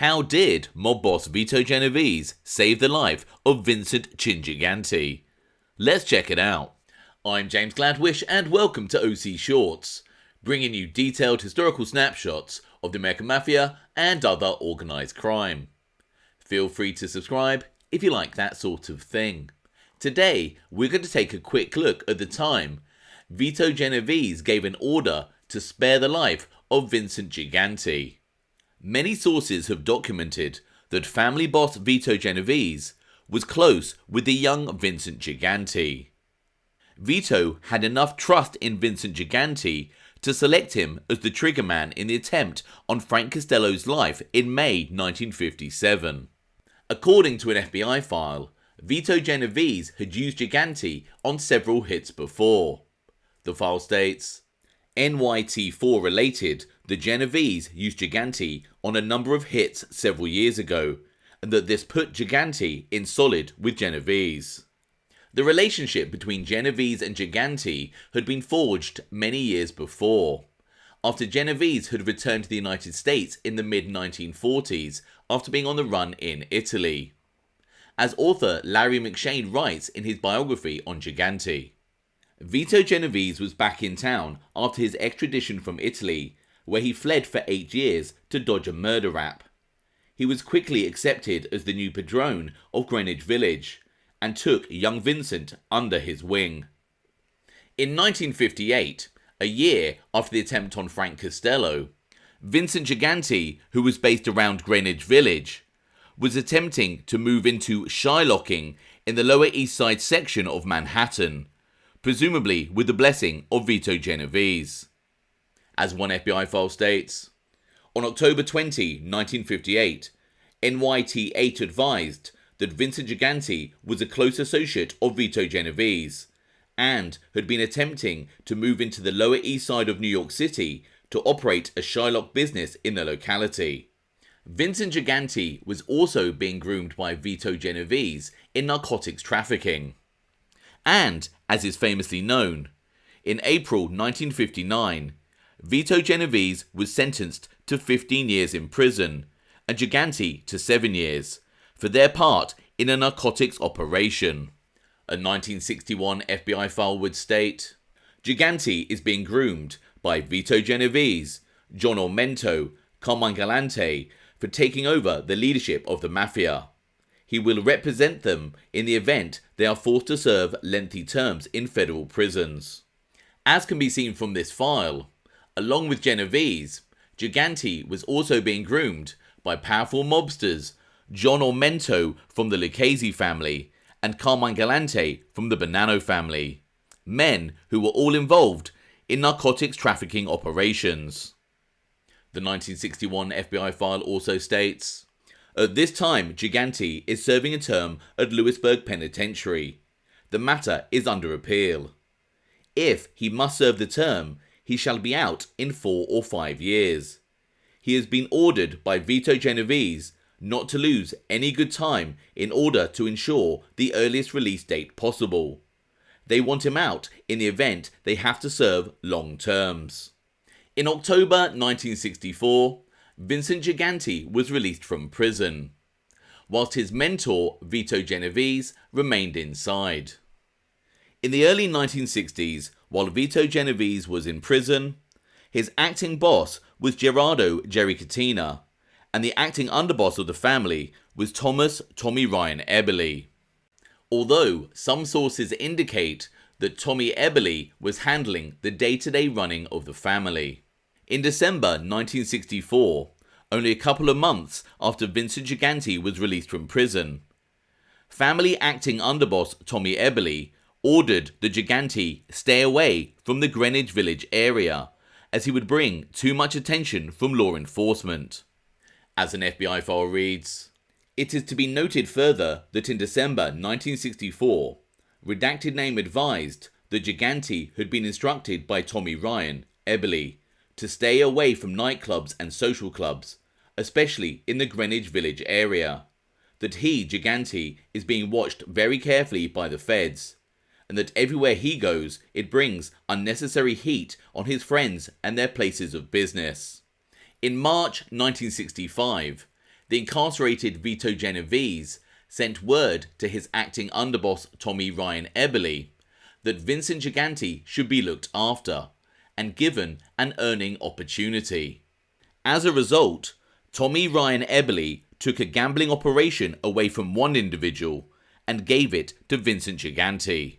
How did mob boss Vito Genovese save the life of Vincent Chin Gigante? Let's check it out. I'm James Gladwish and welcome to OC Shorts, bringing you detailed historical snapshots of the American Mafia and other organised crime. Feel free to subscribe if you like that sort of thing. Today, we're going to take a quick look at the time Vito Genovese gave an order to spare the life of Vincent Gigante. Many sources have documented that family boss Vito Genovese was close with the young Vincent Gigante. Vito had enough trust in Vincent Gigante to select him as the triggerman in the attempt on Frank Costello's life in May 1957. According to an FBI file, Vito Genovese had used Gigante on several hits before. The file states, NYT4 related that Genovese used Gigante on a number of hits several years ago, and that this put Gigante in solid with Genovese. The relationship between Genovese and Gigante had been forged many years before, after Genovese had returned to the United States in the mid-1940s after being on the run in Italy. As author Larry McShane writes in his biography on Gigante, Vito Genovese was back in town after his extradition from Italy, where he fled for 8 years to dodge a murder rap. He was quickly accepted as the new padrone of Greenwich Village and took young Vincent under his wing. In 1958, a year after the attempt on Frank Costello, Vincent Gigante, who was based around Greenwich Village, was attempting to move into shylocking in the Lower East Side section of Manhattan, presumably with the blessing of Vito Genovese. As one FBI file states, on October 20, 1958, NYT8 advised that Vincent Gigante was a close associate of Vito Genovese and had been attempting to move into the Lower East Side of New York City to operate a Shylock business in the locality. Vincent Gigante was also being groomed by Vito Genovese in narcotics trafficking. And, as is famously known, in April 1959, Vito Genovese was sentenced to 15 years in prison and Gigante to 7 years for their part in a narcotics operation. A 1961 FBI file would state, Gigante is being groomed by Vito Genovese, John Ormento, Chin Gigante for taking over the leadership of the Mafia. He will represent them in the event they are forced to serve lengthy terms in federal prisons. As can be seen from this file, along with Genovese, Gigante was also being groomed by powerful mobsters John Ormento from the Lucchese family and Chin Gigante from the Bonanno family, men who were all involved in narcotics trafficking operations. The 1961 FBI file also states, at this time Gigante is serving a term at Lewisburg Penitentiary. The matter is under appeal. If he must serve the term, he shall be out in 4 or 5 years. He has been ordered by Vito Genovese not to lose any good time in order to ensure the earliest release date possible. They want him out in the event they have to serve long terms. In October 1964, Vincent Gigante was released from prison, whilst his mentor Vito Genovese remained inside. In the early 1960s, while Vito Genovese was in prison, his acting boss was Gerardo Jerry Cattina, and the acting underboss of the family was Tommy Ryan Eboli. Although some sources indicate that Tommy Eboli was handling the day-to-day running of the family. In December 1964, only a couple of months after Vincent Gigante was released from prison, family acting underboss Tommy Eboli ordered the Gigante stay away from the Greenwich Village area, as he would bring too much attention from law enforcement. As an FBI file reads, it is to be noted further that in December 1964, redacted name advised that Gigante had been instructed by Tommy Ryan Eboli to stay away from nightclubs and social clubs, especially in the Greenwich Village area, that he, Gigante, is being watched very carefully by the feds, and that everywhere he goes, it brings unnecessary heat on his friends and their places of business. In March 1965, the incarcerated Vito Genovese sent word to his acting underboss Tommy Ryan Eboli that Vincent Gigante should be looked after and given an earning opportunity. As a result, Tommy Ryan Eboli took a gambling operation away from one individual and gave it to Vincent Gigante.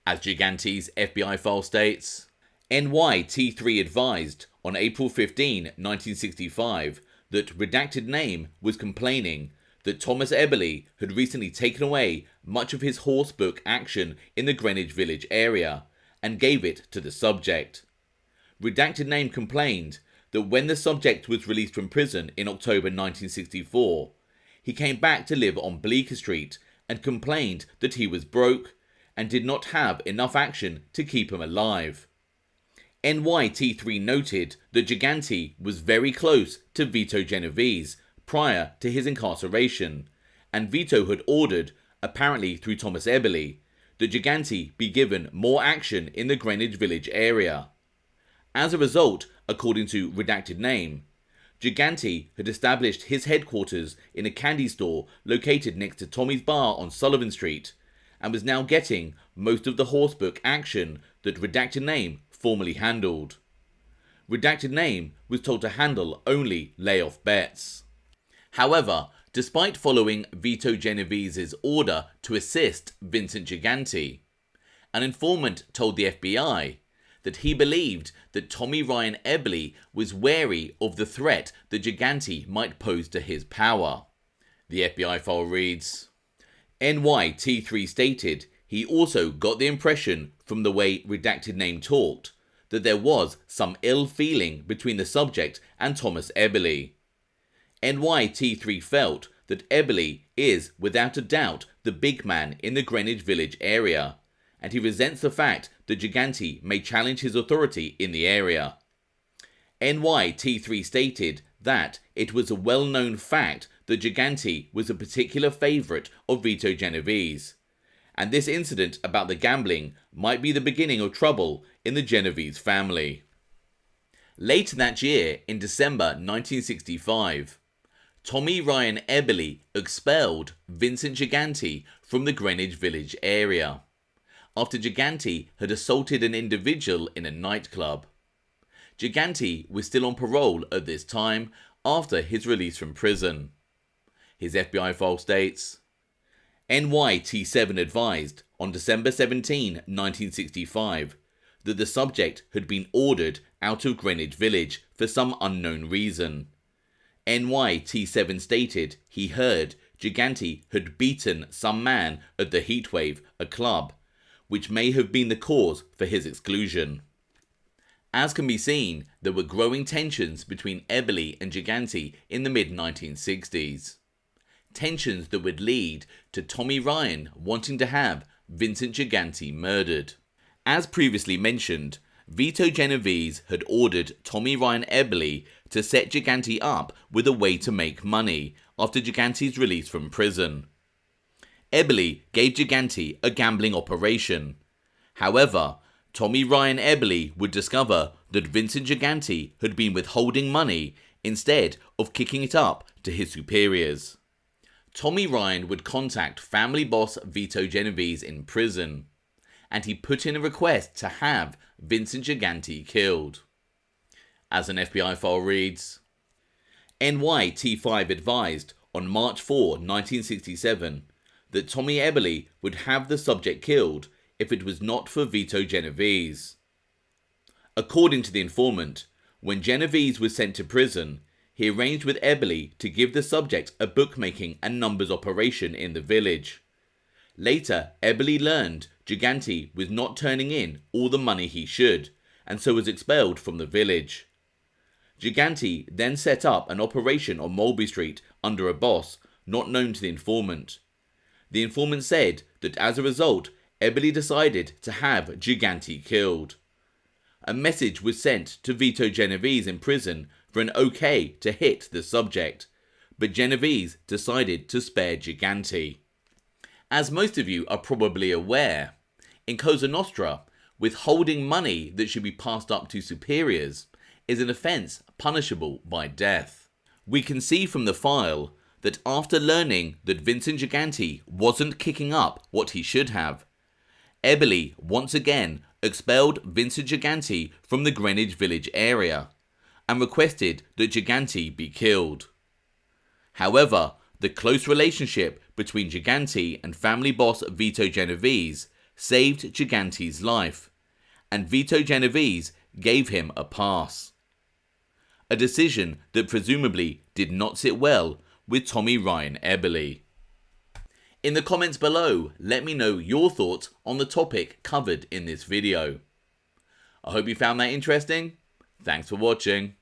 As Gigante's FBI file states, NYT3 advised on April 15, 1965 that redacted name was complaining that Thomas Eboli had recently taken away much of his horse book action in the Greenwich Village area and gave it to the subject. Redacted name complained that when the subject was released from prison in October 1964, he came back to live on Bleecker Street and complained that he was broke and did not have enough action to keep him alive. NYT3 noted that Gigante was very close to Vito Genovese prior to his incarceration, and Vito had ordered, apparently through Thomas Eboli, that Gigante be given more action in the Greenwich Village area. As a result, according to redacted name, Gigante had established his headquarters in a candy store located next to Tommy's Bar on Sullivan Street, and was now getting most of the horsebook action that redacted name formerly handled. Redacted name was told to handle only layoff bets. However, despite following Vito Genovese's order to assist Vincent Gigante, an informant told the FBI that he believed that Tommy Ryan Eboli was wary of the threat that Gigante might pose to his power. The FBI file reads, NYT3 stated he also got the impression from the way redacted name talked that there was some ill feeling between the subject and Thomas Eboli. NYT3 felt that Eboli is without a doubt the big man in the Greenwich Village area, and he resents the fact that Gigante may challenge his authority in the area. NYT3 stated that it was a well-known fact that Gigante was a particular favourite of Vito Genovese, and this incident about the gambling might be the beginning of trouble in the Genovese family. Later that year, in December 1965, Tommy Ryan Eboli expelled Vincent Gigante from the Greenwich Village area after Gigante had assaulted an individual in a nightclub. Gigante was still on parole at this time after his release from prison. His FBI file states, NYT7 advised on December 17, 1965, that the subject had been ordered out of Greenwich Village for some unknown reason. NYT7 stated he heard Gigante had beaten some man at the Heatwave, a club, which may have been the cause for his exclusion. As can be seen, there were growing tensions between Eboli and Gigante in the mid-1960s. Tensions that would lead to Tommy Ryan wanting to have Vincent Gigante murdered. As previously mentioned, Vito Genovese had ordered Tommy Ryan Eboli to set Gigante up with a way to make money after Gigante's release from prison. Eboli gave Gigante a gambling operation. However, Tommy Ryan Eboli would discover that Vincent Gigante had been withholding money instead of kicking it up to his superiors. Tommy Ryan would contact family boss Vito Genovese in prison, and he put in a request to have Vincent Gigante killed. As an FBI file reads, NYT5 advised on March 4, 1967, that Tommy Eboli would have the subject killed if it was not for Vito Genovese. According to the informant, when Genovese was sent to prison, he arranged with Eboli to give the subject a bookmaking and numbers operation in the village. Later, Eboli learned Gigante was not turning in all the money he should, and so was expelled from the village. Gigante then set up an operation on Mulberry Street under a boss not known to the informant. The informant said that as a result, Eboli decided to have Gigante killed. A message was sent to Vito Genovese in prison for an okay to hit the subject, but Genovese decided to spare Gigante. As most of you are probably aware, in Cosa Nostra, withholding money that should be passed up to superiors is an offence punishable by death. We can see from the file that after learning that Vincent Gigante wasn't kicking up what he should have, Eboli once again expelled Vincent Gigante from the Greenwich Village area and requested that Gigante be killed. However, the close relationship between Gigante and family boss Vito Genovese saved Gigante's life, and Vito Genovese gave him a pass. A decision that presumably did not sit well with Tommy Ryan Eboli. In the comments below, let me know your thoughts on the topic covered in this video. I hope you found that interesting. Thanks for watching.